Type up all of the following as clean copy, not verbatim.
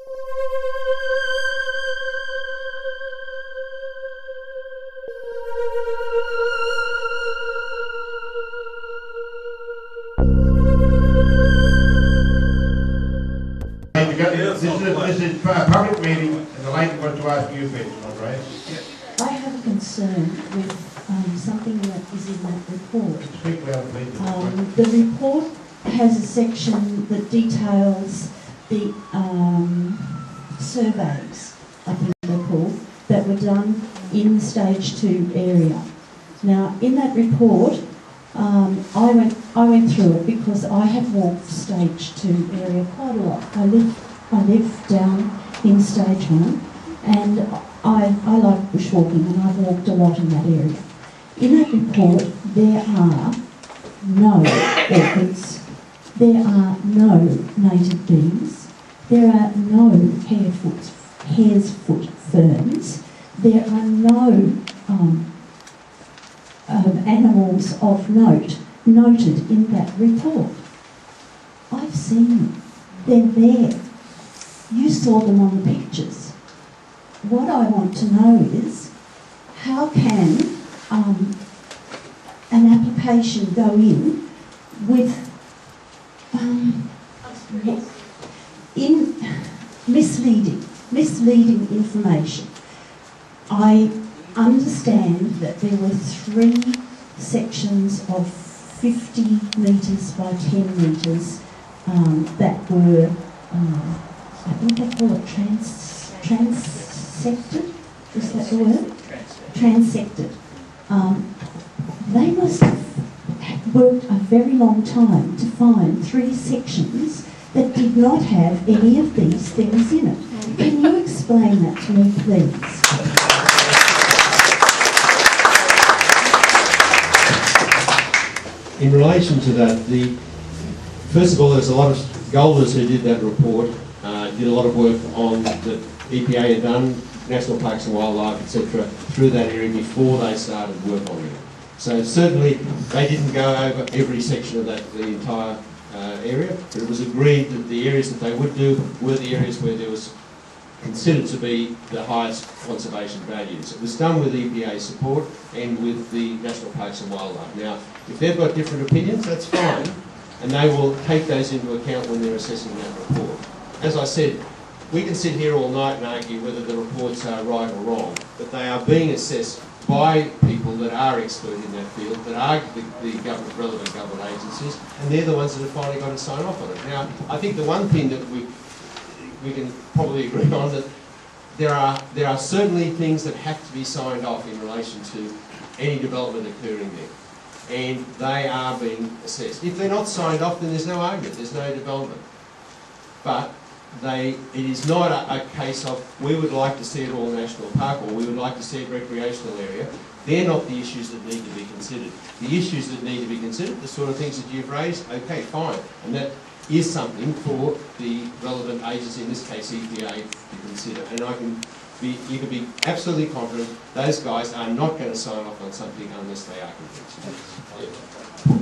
This is a public meeting, and the lady wants to ask you a question, Andre. I have a concern with something that is in that report. Speak loud, please. The report has a section that details the surveys, I think they're called, that were done in the Stage 2 area. Now, in that report, I went through it because I have walked Stage 2 area quite a lot. I live down in Stage 1, and I like bushwalking, and I've walked a lot in that area. In that report, there are no orchids, there are no native bees, there are no hare's foot ferns, there are no animals of note noted in that report. I've seen them. They're there. You saw them on the pictures. What I want to know is, how can an application go in with misleading information? I understand that there were 3 sections of 50 metres by 10 metres that were, I think they call it transected. Is that the word? Transected. They must have worked a very long time to find 3 sections that did not have any of these things in it. Can you explain that to me, please? In relation to that, first of all, there's a lot of Golders who did that report, did a lot of work on that EPA had done, National Parks and Wildlife, etc., through that area before they started work on it. So certainly they didn't go over every section of the entire area, but it was agreed that the areas that they would do were the areas where there was considered to be the highest conservation values. It was done with EPA support and with the National Parks and Wildlife. Now, if they've got different opinions, that's fine, and they will take those into account when they're assessing that report. As I said, we can sit here all night and argue whether the reports are right or wrong, but they are being assessed by people that are expert in that field, that are the relevant government agencies, and they're the ones that have finally got to sign off on it. Now, I think the one thing that we can probably agree on, that there are certainly things that have to be signed off in relation to any development occurring there, and they are being assessed. If they're not signed off, then there's no argument, there's no development. But it is not a case of we would like to see it all national park or we would like to see it recreational area. They're not the issues that need to be considered. The issues that need to be considered, the sort of things that you've raised, okay, fine. And that is something for the relevant agency, in this case EPA, to consider. And you can be absolutely confident those guys are not going to sign off on something unless they are convinced.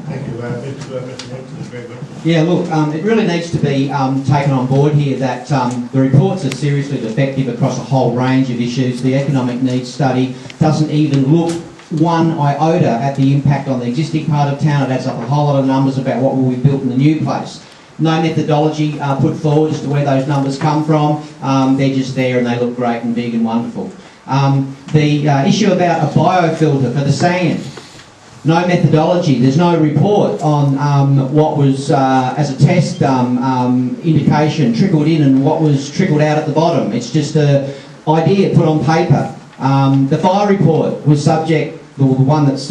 Thank you, Mr. Watson. Very good. Yeah, look, it really needs to be taken on board here that the reports are seriously defective across a whole range of issues. The economic needs study doesn't even look one iota at the impact on the existing part of town. It adds up a whole lot of numbers about what will be built in the new place. No methodology put forward as to where those numbers come from. They're just there and they look great and big and wonderful. The issue about a biofilter for the sand. No methodology. There's no report on what was, as a test indication, trickled in and what was trickled out at the bottom. It's just an idea put on paper. The fire report was subject, the one that's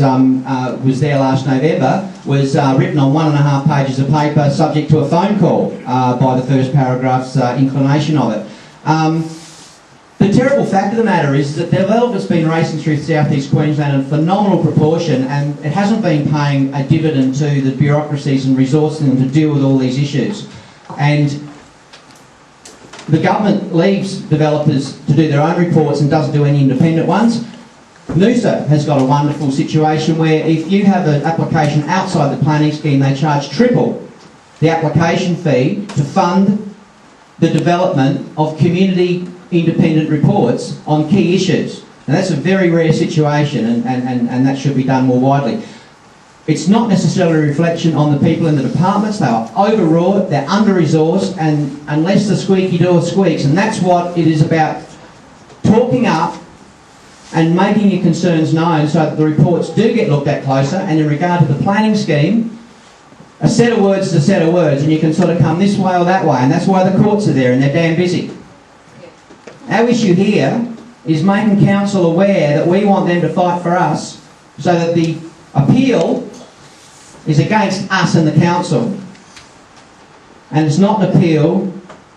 was there last November, was written on 1.5 pages of paper, subject to a phone call by the first paragraph's inclination of it. The terrible fact of the matter is that development's been racing through South East Queensland in a phenomenal proportion, and it hasn't been paying a dividend to the bureaucracies and resourcing them to deal with all these issues. And the government leaves developers to do their own reports and doesn't do any independent ones. Noosa has got a wonderful situation where if you have an application outside the planning scheme, they charge triple the application fee to fund the development of community independent reports on key issues. Now that's a very rare situation, and that should be done more widely. It's not necessarily a reflection on the people in the departments. They are overwrought, they're under-resourced, and unless the squeaky door squeaks, and that's what it is about, talking up and making your concerns known so that the reports do get looked at closer. And in regard to the planning scheme, a set of words is a set of words, and you can sort of come this way or that way, and that's why the courts are there and they're damn busy. Our issue here is making council aware that we want them to fight for us so that the appeal is against us and the council, and it's not an appeal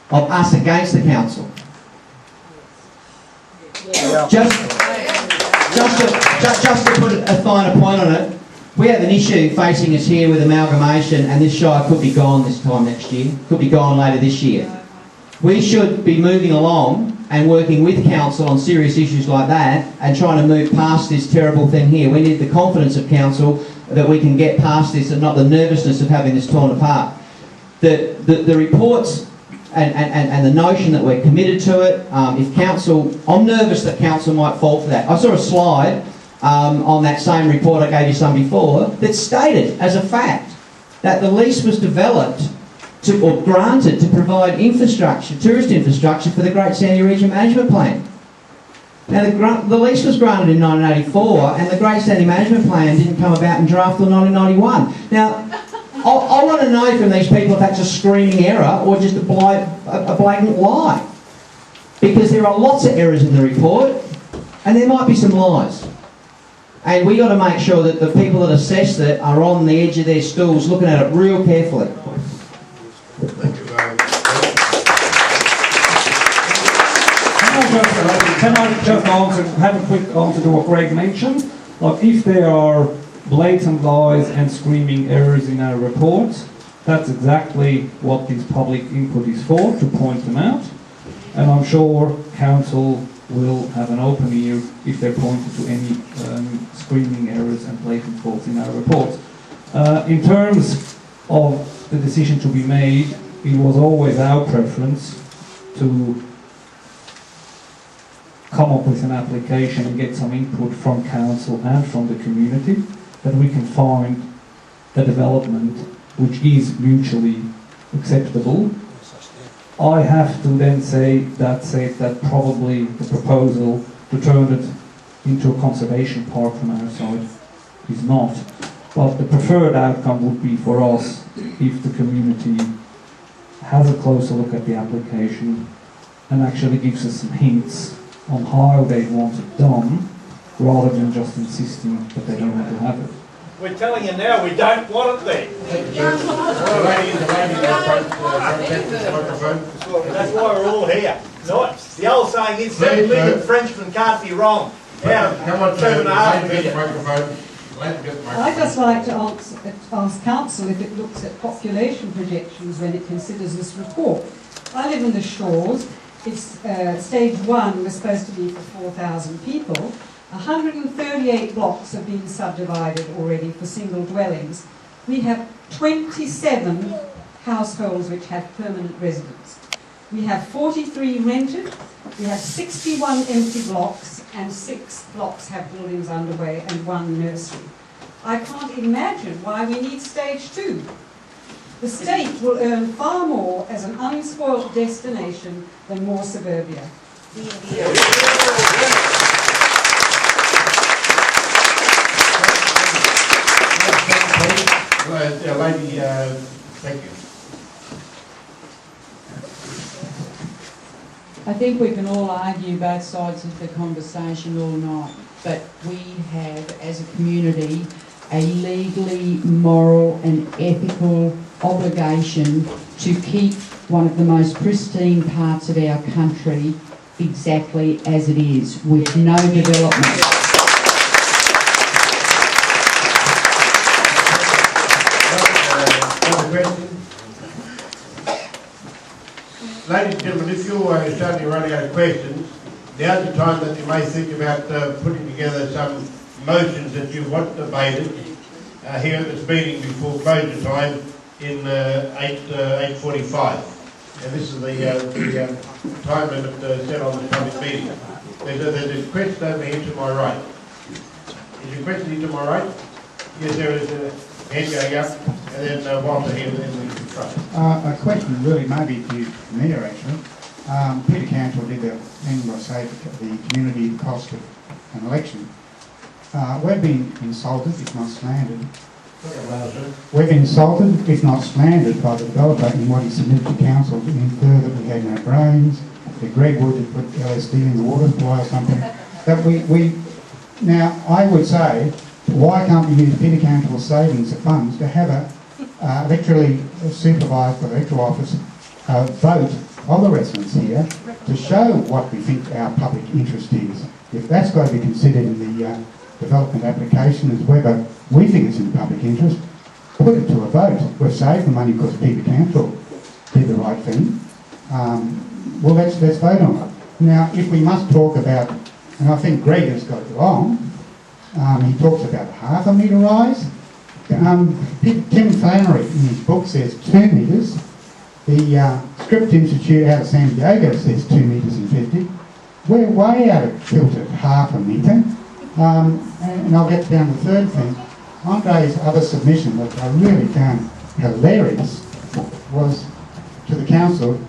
of us against the council. Just to put a finer point on it, we have an issue facing us here with amalgamation, and this shire could be gone this time next year, could be gone later this year. We should be moving along and working with council on serious issues like that and trying to move past this terrible thing here. We need the confidence of council that we can get past this and not the nervousness of having this torn apart. The reports and the notion that we're committed to it, if council, I'm nervous that council might fall for that. I saw a slide on that same report I gave you some before that stated as a fact that the lease was developed or granted to provide infrastructure, tourist infrastructure for the Great Sandy Region Management Plan. Now the lease was granted in 1984 and the Great Sandy Management Plan didn't come about in draft till 1991. Now, I want to know from these people if that's a screaming error or just a blatant lie. Because there are lots of errors in the report and there might be some lies. And we got to make sure that the people that assess it are on the edge of their stools looking at it real carefully. Thank you very much. Can I just have a quick answer to what Greg mentioned? Like, if there are blatant lies and screaming errors in our reports, that's exactly what this public input is for, to point them out. And I'm sure council will have an open ear if they're pointed to any screaming errors and blatant faults in our reports. In terms of the decision to be made, it was always our preference to come up with an application and get some input from council and from the community, that we can find a development which is mutually acceptable. I have to then say that probably the proposal to turn it into a conservation park from our side is not. But the preferred outcome would be for us if the community has a closer look at the application and actually gives us some hints on how they want it done, rather than just insisting that they don't want to have it. We're telling you now, we don't want it there. That's why we're all here. Right. The old saying is, 7 million Frenchmen can't be wrong. Come on, 7.5 million. I'd just like to ask council if it looks at population projections when it considers this report. I live in the Shores. It's stage 1 was supposed to be for 4,000 people. 138 blocks have been subdivided already for single dwellings. We have 27 households which have permanent residence. We have 43 rented, we have 61 empty blocks, and 6 blocks have buildings underway and 1 nursery. I can't imagine why we need stage 2. The state will earn far more as an unspoilt destination than more suburbia. Lady, thank you. I think we can all argue both sides of the conversation all night, but we have, as a community, a legally, moral and ethical obligation to keep one of the most pristine parts of our country exactly as it is, with no development. Ladies and gentlemen, if you're starting running out of questions, now's the time that you may think about putting together some motions that you want debated here at this meeting before closure time in 8:45. and this is the time limit set on the public meeting. There's a question over here to my right. Is your question here to my right? Yes, there is a hand going up, and then Walter here, and then we can try. A question really maybe to the Mayor actually. Peter Cantor did the thing where say the community cost of an election. We've been insulted, if not slandered. We've been insulted, if not slandered, by the developer in what he submitted to council to infer that we had no brains, that Greg Wood had put LSD in the water supply or something. That now, I would say, why can't we use Peter Cantor's savings of funds to have a electorally supervised electoral office vote of the residents here to show what we think our public interest is? If that's got to be considered in the development application as whether we think it's in public interest, put it to a vote. We've saved the money because Peter Cantor did the right thing. Well, let's vote on it. Now, if we must talk about, and I think Greg has got it wrong, he talks about half a metre rise. Tim Flannery in his book says 2 metres. The Script Institute out of San Diego says 2 metres and 50. We're way out of kilter, half a metre. And I'll get down to the third thing. Andre's other submission, which I really found hilarious, was to the council,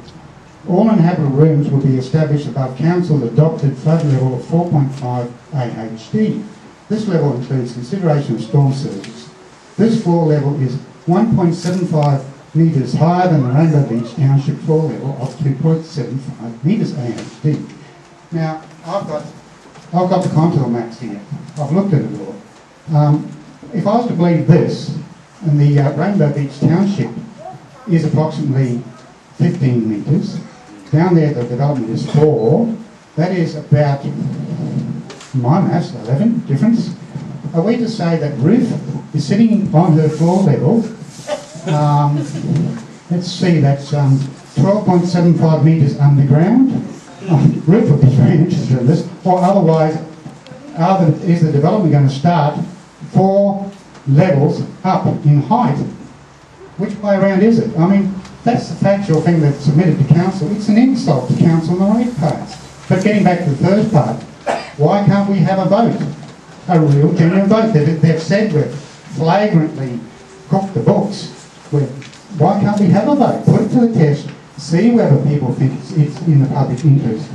all inhabitable rooms will be established above council's adopted flood level of 4.5 AHD. This level includes consideration of storm surges. This floor level is 1.75 metres higher than the Rainbow Beach Township floor level of 2.75 metres AHD. Now, I've got the contour maps here. I've looked at it all. If I was to believe this, and the Rainbow Beach Township is approximately 15 metres, down there the development is 4, that is about, my maths, 11 difference. Are we to say that Ruth is sitting on her floor level? Let's see, that's 12.75 metres underground. Ruth would be very interested in this. Or otherwise, is the development going to start 4 levels up in height? Which way around is it? I mean, that's the factual thing that's submitted to council. It's an insult to council and the ratepayers. But getting back to the first part, why can't we have a vote? A real, genuine vote. They've said we've flagrantly cooked the books. Why can't we have a vote? Put it to the test, see whether people think it's in the public interest,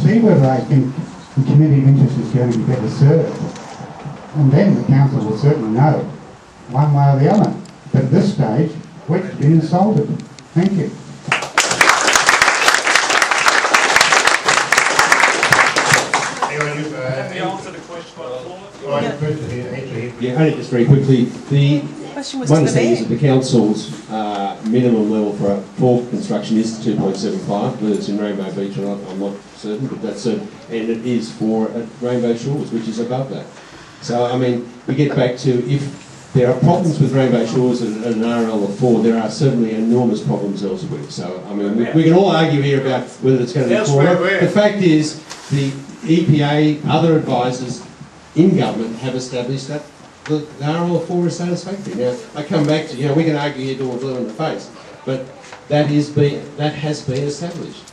see whether they think the community of interest is going to be better served. And then the council will certainly know, one way or the other. But at this stage, we've been insulted. Thank you. Have you answered the question by the floor? Yeah, only just very quickly. The Question was one to the understanding is mayor. that the council's minimum level for construction is 2.75. Whether it's in Rainbow Beach or not, I'm not certain, but that's certain. And it is for Rainbow Shores, which is above that. So, I mean, we get back to if there are problems with Rainbow Shores at an RL of 4, there are certainly enormous problems elsewhere. So, I mean, we can all argue here about whether it's going to be 4 or not. The fact is, the EPA, other advisors in government have established that the RL of 4 is satisfactory. Now, I come back to, we can argue here till we're blue in the face, but that has been established.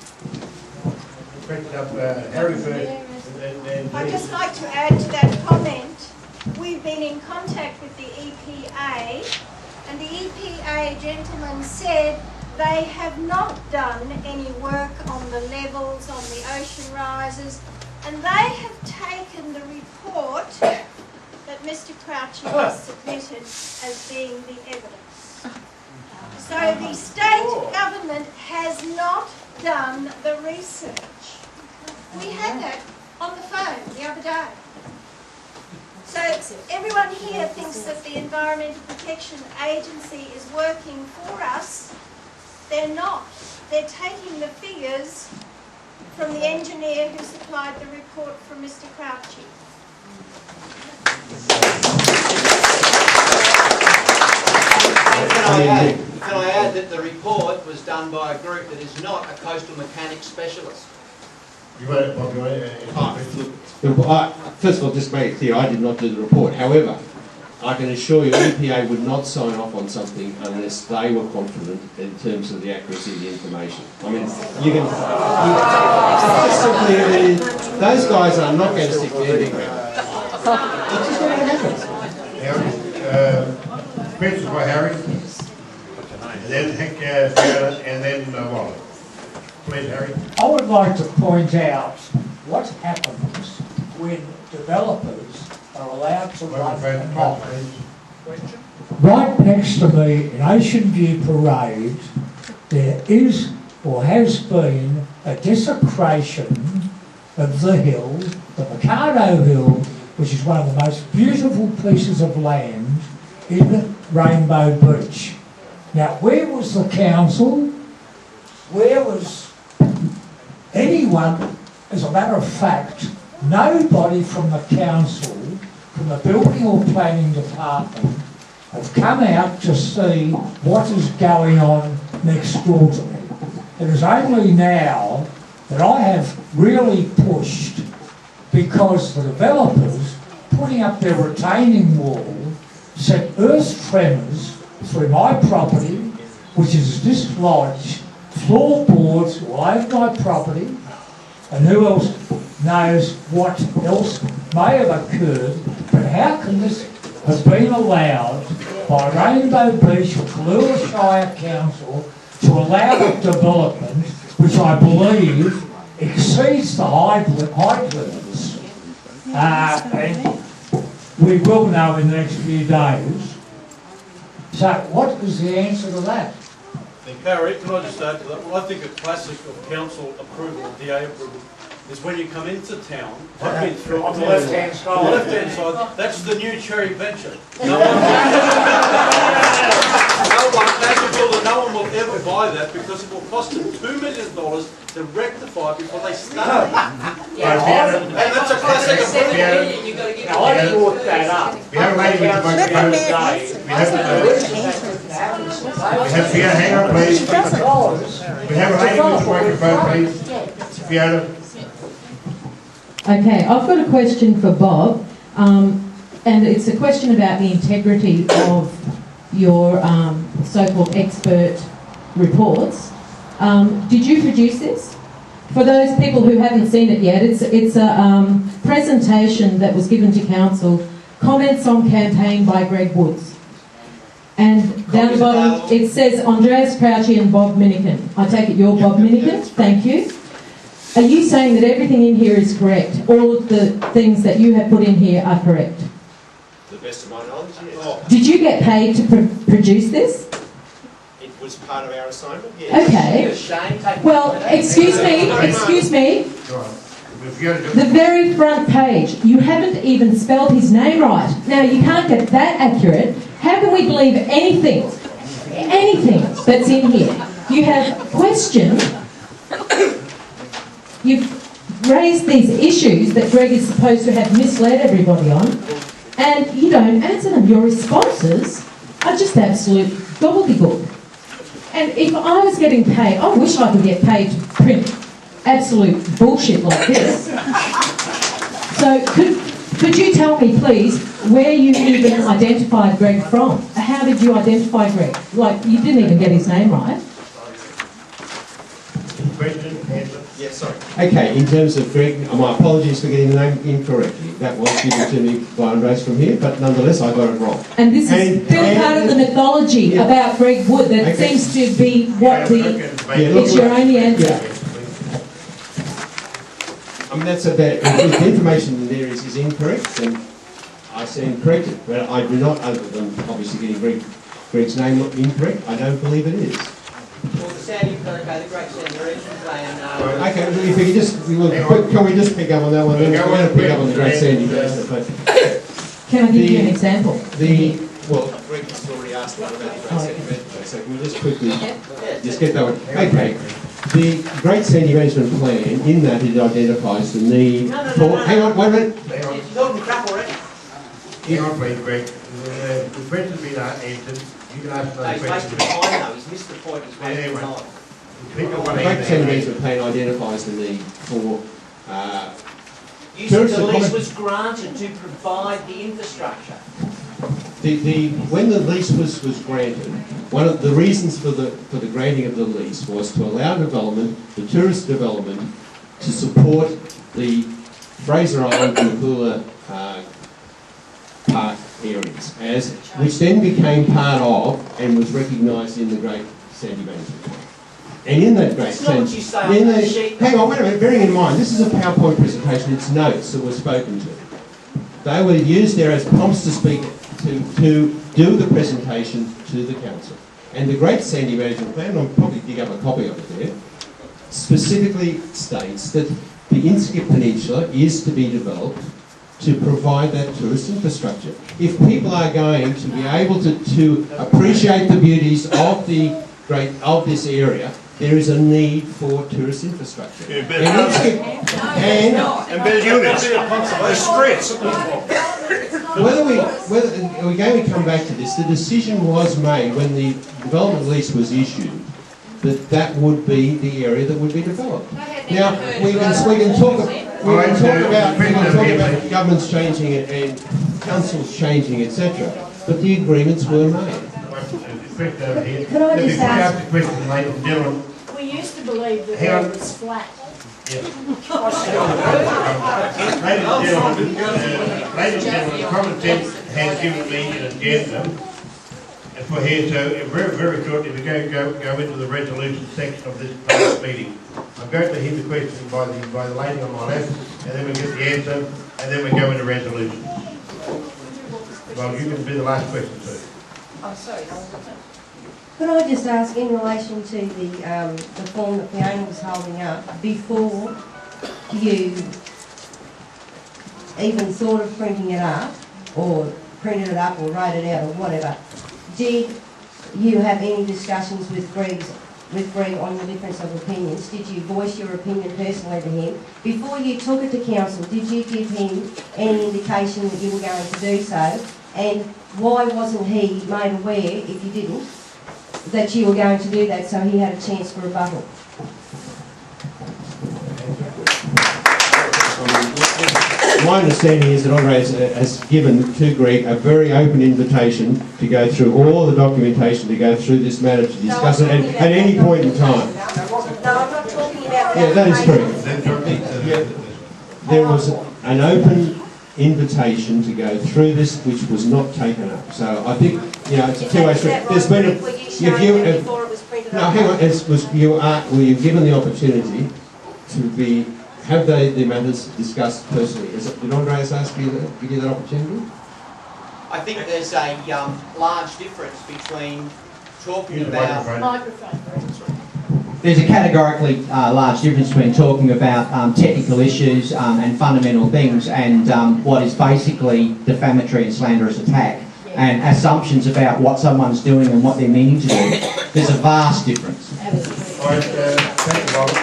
Harry first. I'd just like to add to that comment. We've been in contact with the EPA, and the EPA gentleman said they have not done any work on the levels, on the ocean rises, and they have taken the report that Mr. Crouchy has submitted as being the evidence. So the state government has not done the research. We had that on the phone the other day. So everyone here thinks that the Environmental Protection Agency is working for us. They're not. They're taking the figures from the engineer who supplied the report from Mr. Crouchy. Can I add that the report was done by a group that is not a coastal mechanics specialist? First of all, just to make it clear, I did not do the report. However, I can assure you EPA would not sign off on something unless they were confident in terms of the accuracy of the information. I mean, you can... Just simply, those guys are not going to stick to anything. It's just going to happen. Questions by Harry? And then Hank, Fiona, and then Wally. Please, Harry. I would like to point out what happens when developers are allowed to run amok. Right next to me in Ocean View Parade, there is or has been a desecration of the hill, the Mikado Hill, which is one of the most beautiful pieces of land in Rainbow Beach. Now, where was the council? Where was anyone? As a matter of fact, nobody from the council, from the building or planning department, have come out to see what is going on next door to me. It is only now that I have really pushed, because the developers putting up their retaining wall set earth tremors through my property, which is dislodged floorboards all over my property, and who else knows what else may have occurred. But how can this have been allowed by Rainbow Beach or Kahlua Shire Council to allow a development which I believe exceeds the height limits? And we will know in the next few days. So what is the answer to that? Harry, can I just add to that? Well, I think a classic of council approval, or DA approval, is when you come into town. I've been through on the left-hand side. On the left-hand side, that's the new Cherry Venture. No one will ever buy that because it will cost them $2 million to rectify before they start. And that's a classic approval. Now, I brought that up. We have a lady with the microphone. We have Fiona, hang on please. We have a lady with the microphone, please. Fiona. Okay, I've got a question for Bob, and it's a question about the integrity of your so-called expert reports. Did you produce this? For those people who haven't seen it yet, it's a presentation that was given to council, comments on campaign by Greg Woods. And down the bottom, it says Andreas Crouchy and Bob Minikin. I take it you're Bob Minikin, thank you. Are you saying that everything in here is correct? All of the things that you have put in here are correct? To the best of my knowledge, yes. Did you get paid to produce this? It was part of our assignment, yes. Okay. Well, excuse me. The very front page, you haven't even spelled his name right. Now, you can't get that accurate. How can we believe anything that's in here? You have questioned, you've raised these issues that Greg is supposed to have misled everybody on, and you don't answer them. Your responses are just absolute gobbledygook. And if I was getting paid, I wish I could get paid to print absolute bullshit like this. So could you tell me, please, where you even identified Greg from? How did you identify Greg? Like, you didn't even get his name right. Question, answer. Yes, sorry. Okay, in terms of Greg, my apologies for getting the name incorrectly. That was given to me by Andreas from here, but nonetheless I got it wrong. And this is still part of the mythology about Greg Wood that seems to be what it's your only answer. Yeah. I mean, that's about, if the information in there is incorrect, then I stand corrected. But I do not, other than obviously getting Greg's name incorrect, I don't believe it is. Well, the Sandy Perko, the Great Sandy Region Plan. Okay, if we can we just pick up on that one? We're going to pick up on the Great Sandy first. Can I give you an example? Well, Greg has already asked about the Great Sandy Management, so can we just quickly just get that one? Okay. The Great Sandy Management Plan, in that it identifies the need for... Hang on, wait a minute. You're talking crap already. Hang on, please, Greg. The question's been answered. You can ask another He's question. wasted time though, he's missed the point, he's wasted Anyway. time. The Great Sandy Management Plan identifies the need for... You said the lease was granted to provide the infrastructure. When the lease was granted, one of the reasons for the granting of the lease was to allow development, the tourist development, to support the Fraser Island and Mahula Park areas, which then became part of and was recognised in the Great Sandy Management Plan. And in that Great Sandy, hang on, wait a minute, bearing in mind, this is a PowerPoint presentation, it's notes that were spoken to. They were used there as prompts to speak, to do the presentation to the council. And the Great Sandy Management Plan, I'll probably dig up a copy of it there, specifically states that the Inskip Peninsula is to be developed to provide that tourist infrastructure. If people are going to be able to appreciate the beauties of this area, there is a need for tourist infrastructure. And build units. The streets. Whether we're going to come back to this, the decision was made when the development lease was issued that would be the area that would be developed. Now we can talk about governments changing it and councils changing, etc. But the agreements were made. Could I just ask? The question, ladies and gentlemen. We used to believe that it was flat. Ladies and gentlemen, Common Sense has given me an agenda for here, so very, very shortly we're going to go into the resolution section of this public meeting. I'm going to hear the question by the lady on my left, and then we get the answer, and then we go into resolutions. Well, you can be the last question, sir. I'm sorry. Could I just ask, in relation to the form that Fiona was holding up, before you even thought of printing it up, or printed it up, or wrote it out, or whatever, did you have any discussions with Greg on the difference of opinions? Did you voice your opinion personally to him? Before you took it to council, did you give him any indication that you were going to do so? And why wasn't he made aware, if you didn't, that you were going to do that, so he had a chance for rebuttal? My understanding is that Andre has given to Greg a very open invitation to go through all the documentation, to go through this matter, to discuss it at any point in time. No, I'm not talking about Yeah, that is correct. There was an open invitation to go through this, which was not taken up. So I think, it's a two-way street. There's been a... No, hang on. Were you given the opportunity to have the matters discussed personally? Did Andreas ask you that, give you that opportunity? I think there's a large difference between talking about... There's a categorically large difference between talking about technical issues and fundamental things and what is basically defamatory and slanderous attack and assumptions about what someone's doing and what they're meaning to do. There's a vast difference. All right, thank you, Robert.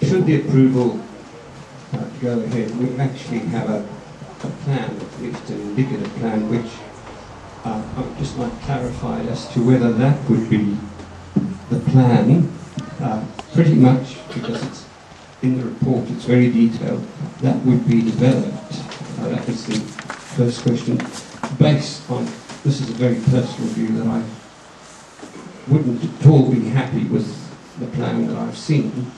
Should the approval go ahead, we actually have a plan, at least an indicative plan, which I would just like clarified as to whether that would be the plan, pretty much, because it's in the report, it's very detailed, that would be developed. That was the first question. Based on, this is a very personal view, that I wouldn't at all be happy with the plan that I've seen.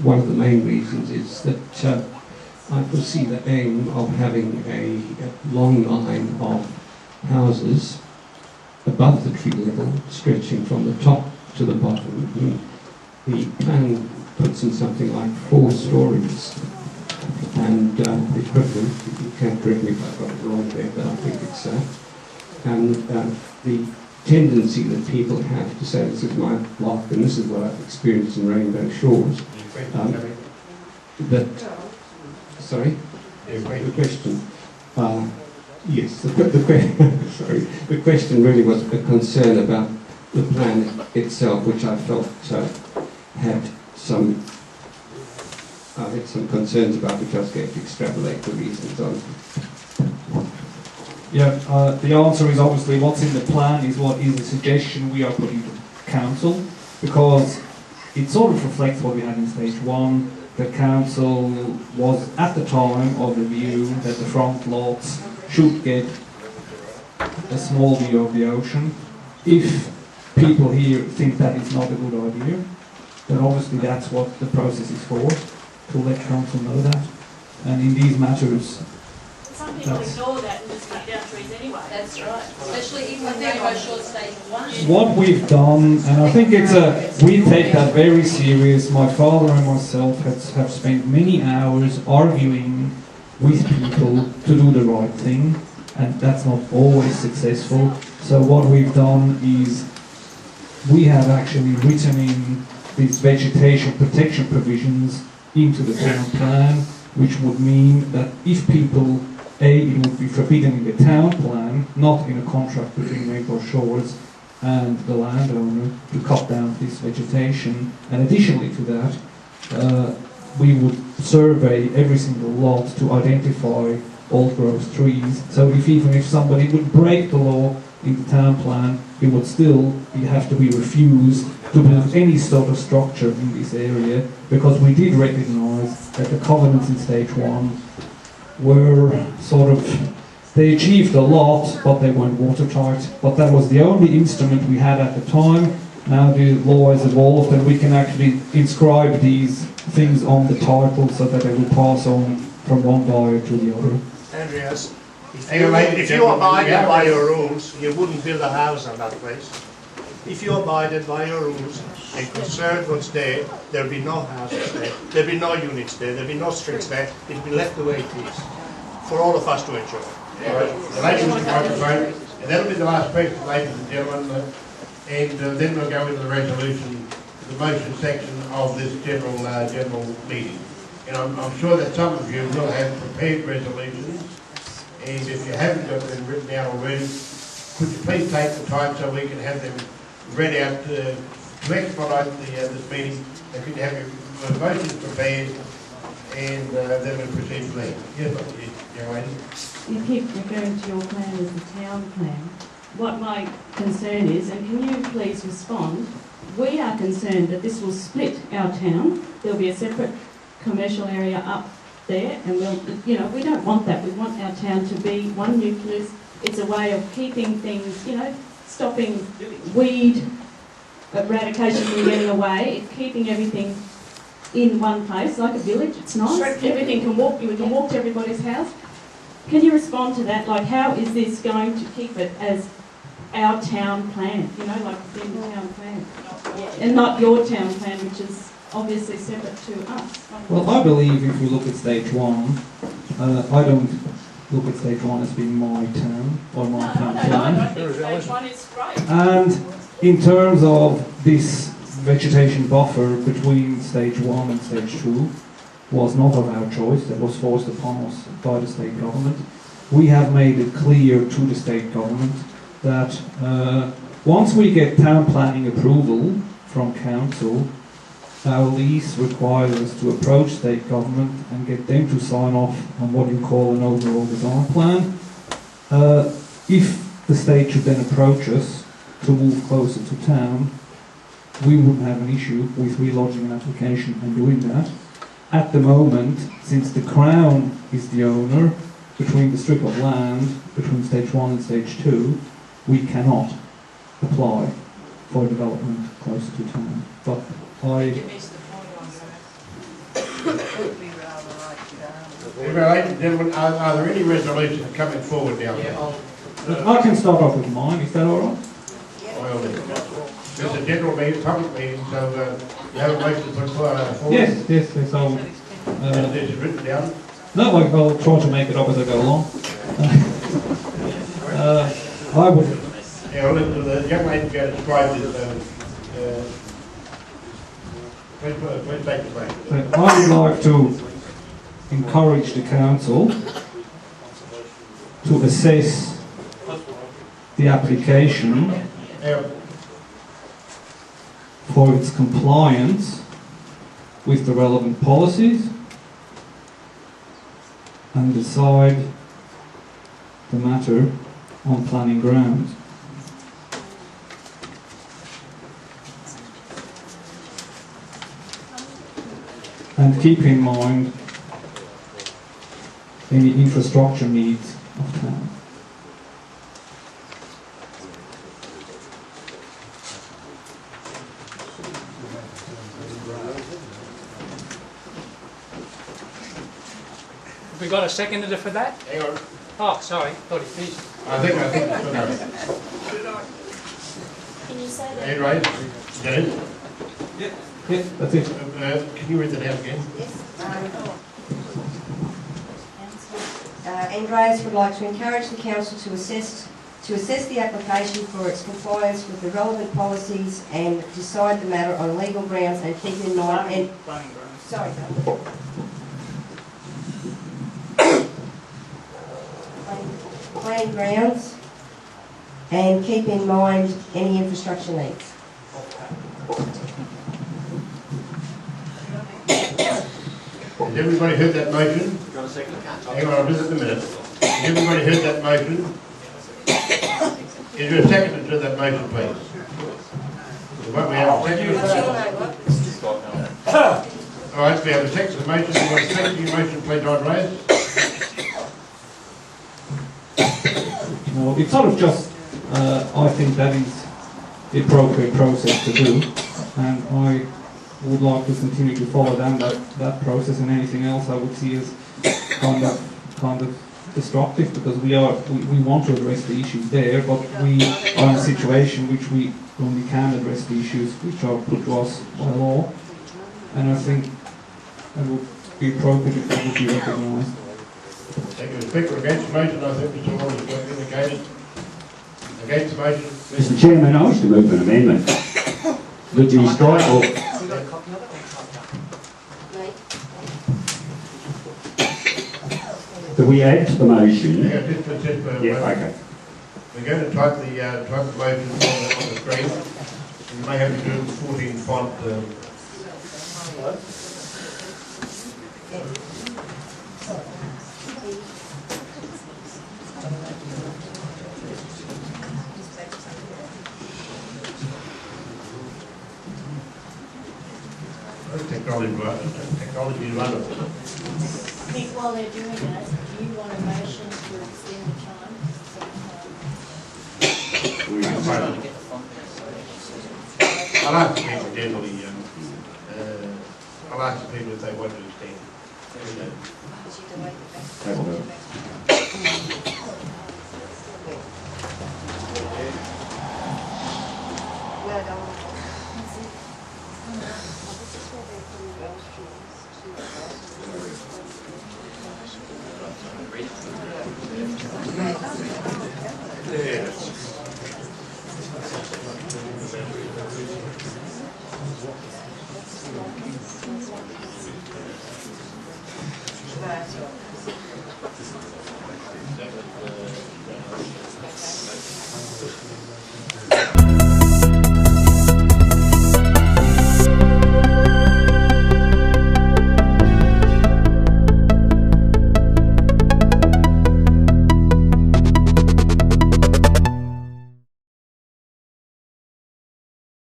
One of the main reasons is that I foresee the aim of having a long line of houses above the tree level, stretching from the top to the bottom. The plan puts in something like 4 stories, and the equivalent, you can correct me if I've got it wrong there, but I think it's so. And the tendency that people have to say, this is my block, and this is what I've experienced in Rainbow Shores, that... Sorry? The question. Yes, the question really was a concern about the plan itself, which I felt had some concerns about, which I was going to extrapolate the reasons on. Yeah, the answer is obviously what's in the plan is what is a suggestion we are putting to council, because it sort of reflects what we had in stage one. The council was at the time of the view that the front lots should get a small view of the ocean. If people here think that it's not a good idea, then obviously that's what the process is for, to let council know that. And in these matters, some people ignore that and just cut down trees anyway. That's right, especially even when Rainbow Short stage one. what we've done, and I think we take that very serious. My father and myself have spent many hours arguing with people to do the right thing, and that's not always successful. So what we've done is we have actually written in these vegetation protection provisions into the town plan, which would mean that if people, it would be forbidden in the town plan, not in a contract between Rainbow Shores and the landowner, to cut down this vegetation. And additionally to that, we would survey every single lot to identify old growth trees. So even if somebody would break the law in the town plan, it would still have to be refused to build any sort of structure in this area, because we did recognise that the covenants in stage one were they achieved a lot, but they weren't watertight. But that was the only instrument we had at the time. Now the law has evolved and we can actually inscribe these things on the title so that they will pass on from one buyer to the other. Andreas, if you abided by your rules, you wouldn't build a house on that place. If you abided by your rules and conserved what's there, there'd be no houses there, there'd be no units there, there'd be no streets there, it'd be left the way it is, for all of us to enjoy. All right, the lady with the microphone, and that'll be the last question, ladies and gentlemen, and then we'll go into the resolution, the motion section of this general meeting. And I'm sure that some of you will have prepared resolutions, and if you haven't got them written out already, could you please take the time so we can have them read out to expedite this meeting, and could you have your motions prepared, and then we'll proceed from there. Yes, young lady. You keep referring to your plan as the town plan. What my concern is, and can you please respond, we are concerned that this will split our town. There'll be a separate commercial area up there, and we don't want that. We want our town to be one nucleus. It's a way of keeping things, stopping weed eradication from getting away, keeping everything in one place, like a village. It's nice. Everything can walk. We can walk to everybody's house. Can you respond to that? Like, how is this going to keep it as our town plan? Like the town plan, and not your town plan, which is obviously separate to us. Well, I believe if we look at stage one, I don't look at stage one as being my town or my town plan. I think stage one is great. And in terms of this vegetation buffer between stage one and stage two, was not of our choice. That was forced upon us by the state government. We have made it clear to the state government that once we get town planning approval from council, our lease requires us to approach state government and get them to sign off on what you call an overall design plan. If the state should then approach us to move closer to town, we wouldn't have an issue with relodging an application and doing that. At the moment, since the Crown is the owner, between the strip of land, between stage one and stage two, we cannot apply for development closer to town. But Ladies and gentlemen, are there any resolutions coming forward now? I can start off with mine, is that all right? Well, it's a general meeting, public meeting, so you have a motion to put forward? Yes, I'll... this is written down? No, I'll try to make it up as I go along. I would... Yeah, well, the young lady go to describe this. Please take the place. I would like to encourage the council to assess the application for its compliance with the relevant policies and decide the matter on planning grounds. and keep in mind any infrastructure needs of town. Have we got a seconder for that? Hang on. Oh, sorry, thought he finished. I think it's Can you say that? Hand raised. Is that it? Yeah, that's it. Can you read that out again? Yes. Andreas would like to encourage the council to assess the application for its compliance with the relevant policies and decide the matter on legal grounds and keep in mind sorry. Planning grounds and keep in mind any infrastructure needs. Has everybody heard that motion? Hang on, I'll just a minute. Has everybody heard that motion? Is there a second to that motion, please? What we have a all right, we have a second to the motion. You want a second to your motion, please, Andreas? No, it's sort of just, I think that is the appropriate process to do, and I would like to continue to follow down that process, and anything else I would see as kind of destructive, because we want to address the issues there, but we are in a situation which we only can address the issues which are put to us by law, and I think it would be appropriate if that would be recognised. Thank you. Speaker against the motion, I think Mr. Wall has indicated. Against the motion. Mr. Chairman, I wish to move an amendment that you strike or that we add to the motion. Yeah, okay. We're going to type the motion on the screen. You may have to do it in 14 font. Technology is wonderful. I think while they're doing that, do you want a motion to extend the time? I'll ask the people generally, I'll ask the people if they want to extend.